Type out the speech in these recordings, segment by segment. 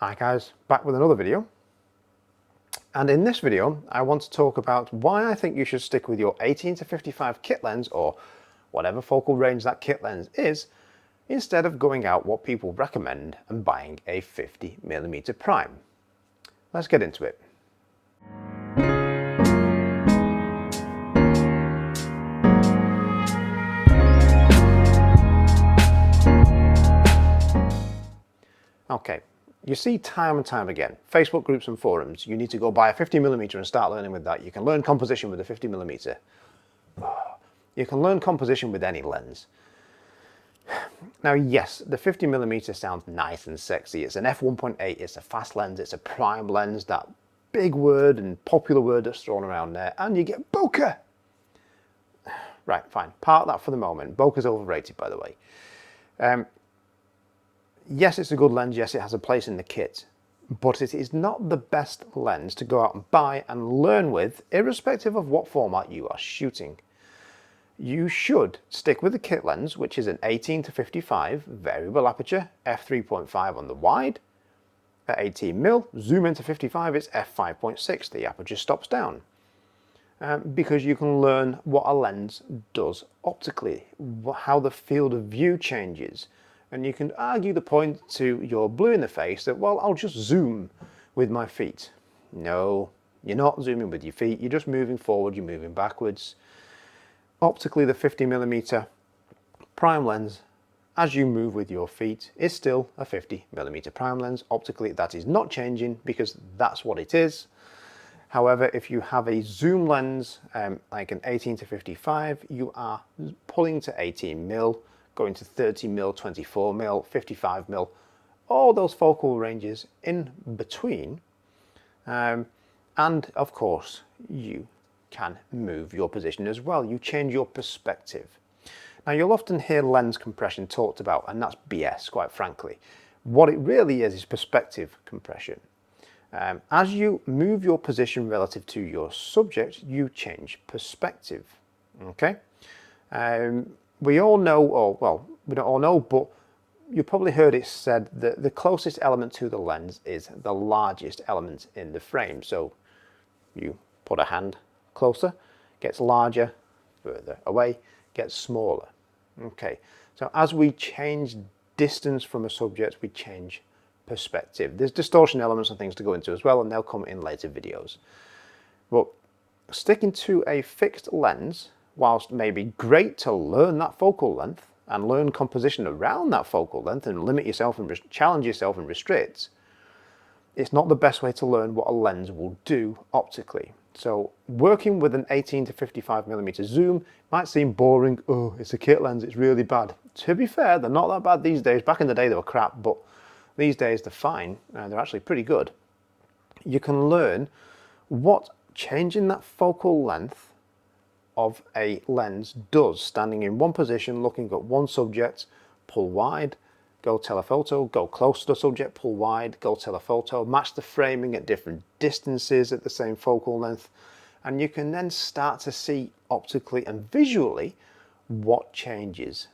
Hi guys, back with another video. And in this video, I want to talk about why I think you should stick with your 18-55 kit lens, or whatever focal range that kit lens is, instead of going out what people recommend and buying a 50mm prime. Let's get into it. Okay, you see time and time again, Facebook groups and forums, you need to go buy a 50mm and start learning with that. You can learn composition with a 50mm. You can learn composition with any lens. Now yes, the 50mm sounds nice and sexy. It's an f1.8, it's a fast lens, it's a prime lens, that big word and popular word that's thrown around there, and you get bokeh. Right, fine, park that for the moment. Bokeh's overrated, by the way. Yes, it's a good lens, yes, it has a place in the kit, but it is not the best lens to go out and buy and learn with, irrespective of what format you are shooting. You should stick with the kit lens, which is an 18-55 variable aperture, f3.5 on the wide. At 18mm, zoom into 55, it's f5.6, the aperture stops down. Because you can learn what a lens does optically, how the field of view changes. And you can argue the point to your blue in the face that, well, I'll just zoom with my feet. No, you're not zooming with your feet, you're just moving forward, you're moving backwards. Optically, the 50mm prime lens, as you move with your feet, is still a 50mm prime lens. Optically, that is not changing because that's what it is. However, if you have a zoom lens, like an 18-55, you are pulling to 18mm, going to 30mm, 24mm, 55mm, all those focal ranges in between. And of course, you can move your position as well. You change your perspective. Now, you'll often hear lens compression talked about, and that's BS, quite frankly. What it really is perspective compression. As you move your position relative to your subject, you change perspective. Okay? We all know, or well, we don't all know, but you probably heard it said that the closest element to the lens is the largest element in the frame. So you put a hand closer, gets larger, further away, gets smaller. Okay, so as we change distance from a subject, we change perspective. There's distortion elements and things to go into as well, and they'll come in later videos. But sticking to a fixed lens, whilst maybe great to learn that focal length and learn composition around that focal length and limit yourself and challenge yourself and restrict, it's not the best way to learn what a lens will do optically. So working with an 18-55mm zoom might seem boring. Oh, it's a kit lens, it's really bad. To be fair, they're not that bad these days. Back in the day they were crap, but these days they're fine. They're actually pretty good. You can learn what changing that focal length of a lens does, standing in one position, looking at one subject, pull wide, go telephoto, go close to the subject, pull wide, go telephoto, match the framing at different distances at the same focal length, and you can then start to see optically and visually what changes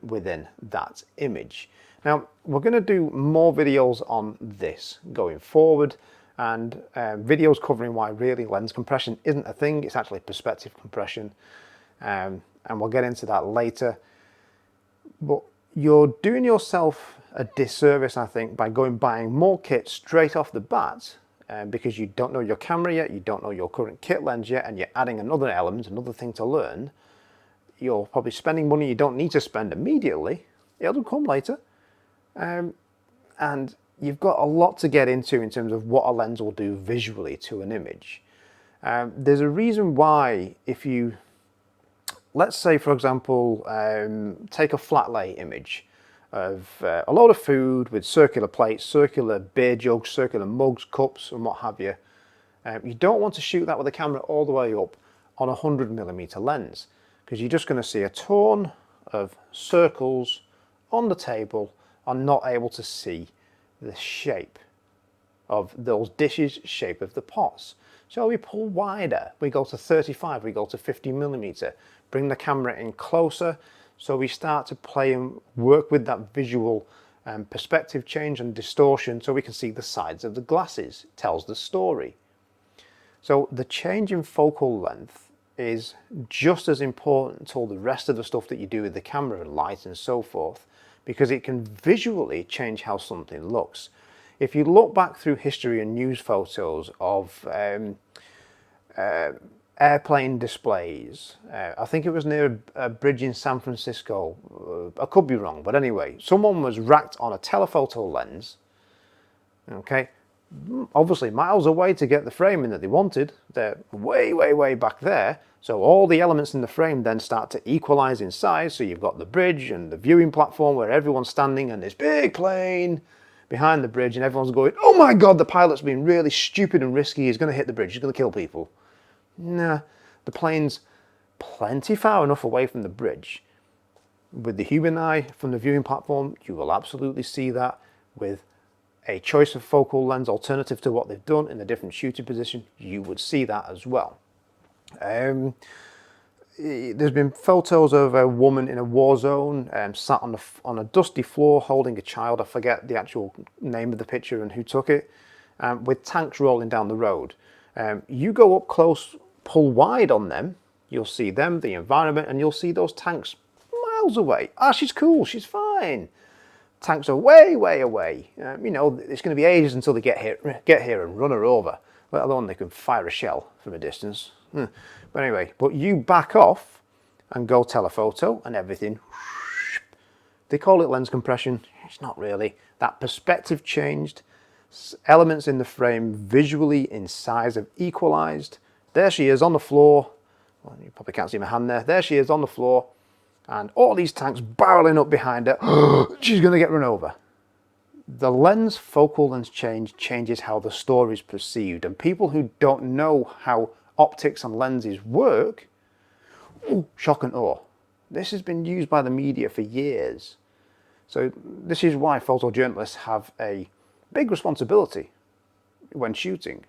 within that image. Now, we're going to do more videos on this going forward, and videos covering why really lens compression isn't a thing, it's actually perspective compression, and we'll get into that later. But you're doing yourself a disservice, I think, by buying more kit straight off the bat, because you don't know your camera yet, you don't know your current kit lens yet, and you're adding another element, another thing to learn. You're probably spending money you don't need to spend immediately. It'll come later. And you've got a lot to get into in terms of what a lens will do visually to an image. There's a reason why, if you, let's say for example, take a flat lay image of a load of food with circular plates, circular beer jugs, circular mugs, cups and what have you. You don't want to shoot that with the camera all the way up on a 100mm lens, because you're just going to see a ton of circles on the table and not able to see the shape of those dishes, shape of the pots. So we pull wider, we go to 35, we go to 50mm, bring the camera in closer, so we start to play and work with that visual perspective change and distortion so we can see the sides of the glasses. It tells the story. So the change in focal length is just as important to all the rest of the stuff that you do with the camera and light and so forth, because it can visually change how something looks. If you look back through history and news photos of airplane displays, I think it was near a bridge in San Francisco, I could be wrong, but anyway, someone was racked on a telephoto lens, okay, obviously miles away to get the framing that they wanted. They're way back there, so all the elements in the frame then start to equalize in size. So you've got the bridge and the viewing platform where everyone's standing and this big plane behind the bridge, and everyone's going, oh my god, the pilot's being really stupid and risky, he's going to hit the bridge, he's going to kill people. Nah, the plane's plenty far enough away from the bridge. With the human eye from the viewing platform, you will absolutely see that. With a choice of focal lens alternative to what they've done in a different shooting position, you would see that as well. There's been photos of a woman in a war zone sat on a dusty floor holding a child. I forget the actual name of the picture and who took it, with tanks rolling down the road. You go up close, pull wide on them, you'll see them, the environment, and you'll see those tanks miles away. Ah, she's cool, she's fine. Tanks are way away. You know, it's going to be ages until they get here and run her over, let alone they can fire a shell from a distance. But anyway, but you back off and go telephoto and everything. They call it lens compression. It's not really. That perspective changed. Elements in the frame visually in size have equalized. There she is on the floor. Well, you probably can't see my hand there. There she is on the floor. And all these tanks barreling up behind her. She's going to get run over. The lens focal length change changes how the story is perceived, and people who don't know how optics and lenses work, shock and awe. This has been used by the media for years. So this is why photojournalists have a big responsibility when shooting.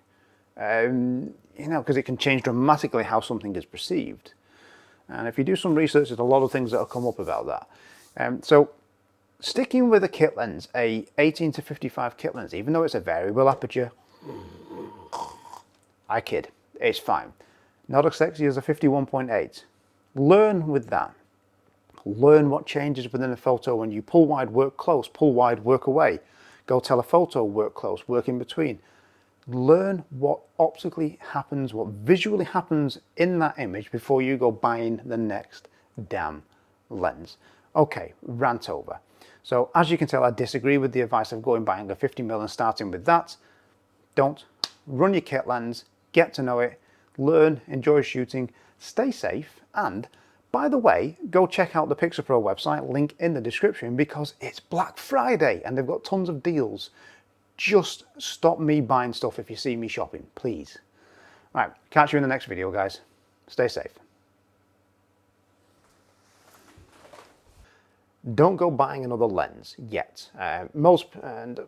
You know, because it can change dramatically how something is perceived. And if you do some research, there's a lot of things that will come up about that. So sticking with a kit lens, a 18 to 55 kit lens, even though it's a variable aperture, I kid, it's fine. Not as sexy as a 51.8. Learn with that. Learn what changes within a photo when you pull wide, work close, pull wide, work away. Go telephoto, work close, work in between. Learn what optically happens, what visually happens in that image before you go buying the next damn lens. Okay, rant over. So as you can tell, I disagree with the advice of going buying a 50mm and starting with that. Don't. Run your kit lens, get to know it, learn, enjoy shooting, stay safe, and by the way, go check out the Pixapro website, link in the description, because it's Black Friday and they've got tons of deals. Just stop me buying stuff if you see me shopping, please. Right, catch you in the next video, guys. Stay safe. Don't go buying another lens yet. And